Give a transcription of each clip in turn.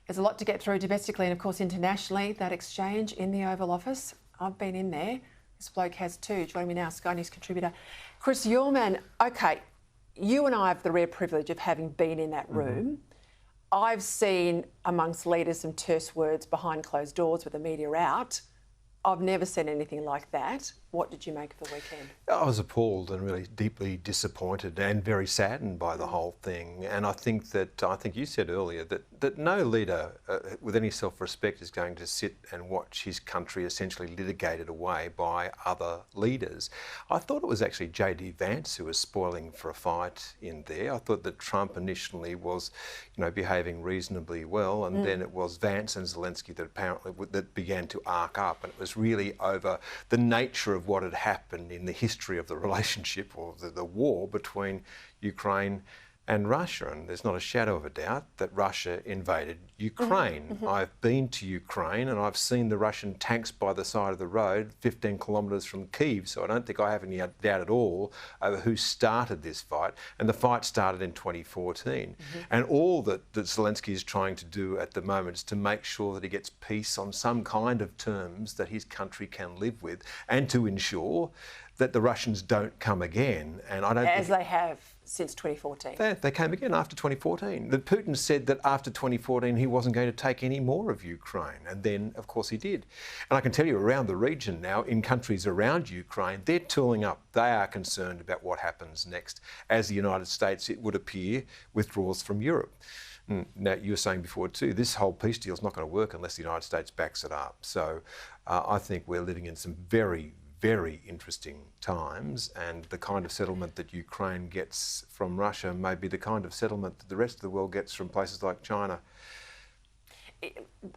There's a lot to get through domestically and, of course, internationally. That exchange in the Oval Office. I've been in there. This bloke has too. Joining me now, Sky News contributor Chris Uhlmann. OK, you and I have the rare privilege of having been in that room. I've seen amongst leaders some terse words behind closed doors with the media out. I've never seen anything like that. What did you make of the weekend? I was appalled and really deeply disappointed and very saddened by the whole thing. And I think you said earlier that no leader with any self-respect is going to sit and watch his country essentially litigated away by other leaders. I thought it was actually J.D. Vance who was spoiling for a fight in there. I thought that Trump initially was, behaving reasonably well, and then it was Vance and Zelensky that began to arc up, and it was really over the nature of what had happened in the history of the relationship or the war between Ukraine and Russia. And there's not a shadow of a doubt that Russia invaded Ukraine. I've been to Ukraine and I've seen the Russian tanks by the side of the road 15 kilometres from Kyiv, so I don't think I have any doubt at all over who started this fight. And the fight started in 2014. And all that Zelensky is trying to do at the moment is to make sure that he gets peace on some kind of terms that his country can live with, and to ensure that the Russians don't come again. And I don't As they have since 2014. They came again after 2014. That Putin said that after 2014 he wasn't going to take any more of Ukraine, and then of course he did. And I can tell you around the region now, in countries around Ukraine, they're tooling up. They are concerned about what happens next as the United States, it would appear, withdraws from Europe. Now, you were saying before too, this whole peace deal is not going to work unless the United States backs it up. So I think we're living in some very interesting times, and the kind of settlement that Ukraine gets from Russia may be the kind of settlement that the rest of the world gets from places like China.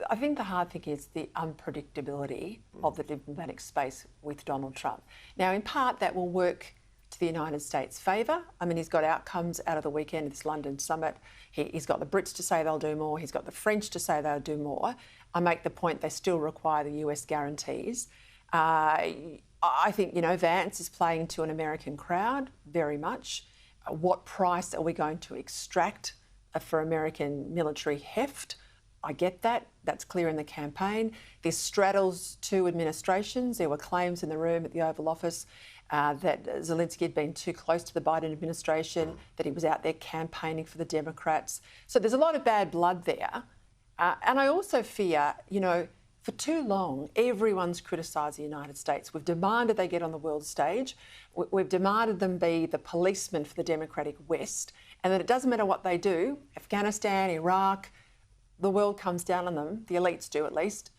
I think the hard thing is the unpredictability of the diplomatic space with Donald Trump. Now, in part, that will work to the United States' favour. I mean, he's got outcomes out of the weekend of this London summit. He's got the Brits to say they'll do more. He's got the French to say they'll do more. I make the point they still require the US guarantees. I think, Vance is playing to an American crowd very much. What price are we going to extract for American military heft? I get that. That's clear in the campaign. This straddles two administrations. There were claims in the room at the Oval Office that Zelensky had been too close to the Biden administration, that he was out there campaigning for the Democrats. So there's a lot of bad blood there. And I also fear, for too long, everyone's criticised the United States. We've demanded they get on the world stage. We've demanded them be the policeman for the democratic West, and that it doesn't matter what they do, Afghanistan, Iraq, the world comes down on them, the elites do at least,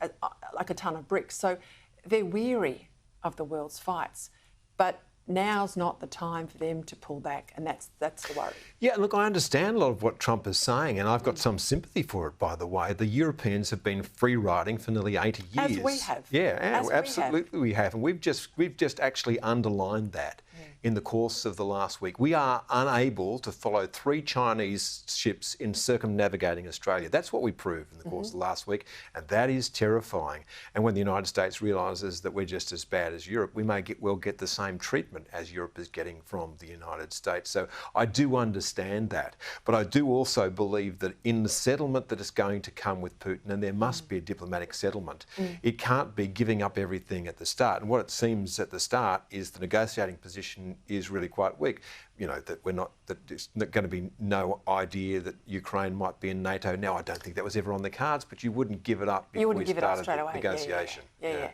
like a ton of bricks. So they're weary of the world's fights. But now's not the time for them to pull back, and that's the worry. Yeah, look, I understand a lot of what Trump is saying, and I've got some sympathy for it, by the way. The Europeans have been free-riding for nearly 80 years. As we have. Yeah, absolutely we have. And we've just actually underlined that in the course of the last week. We are unable to follow 3 Chinese ships in circumnavigating Australia. That's what we proved in the course of the last week, and that is terrifying. And when the United States realises that we're just as bad as Europe, we may well get the same treatment as Europe is getting from the United States. So I do understand that. But I do also believe that in the settlement that is going to come with Putin, and there must be a diplomatic settlement, it can't be giving up everything at the start. And what it seems at the start is the negotiating position is really quite weak. That there's going to be no idea that Ukraine might be in NATO. Now, I don't think that was ever on the cards, but you wouldn't give it up before you started the negotiation. Yeah.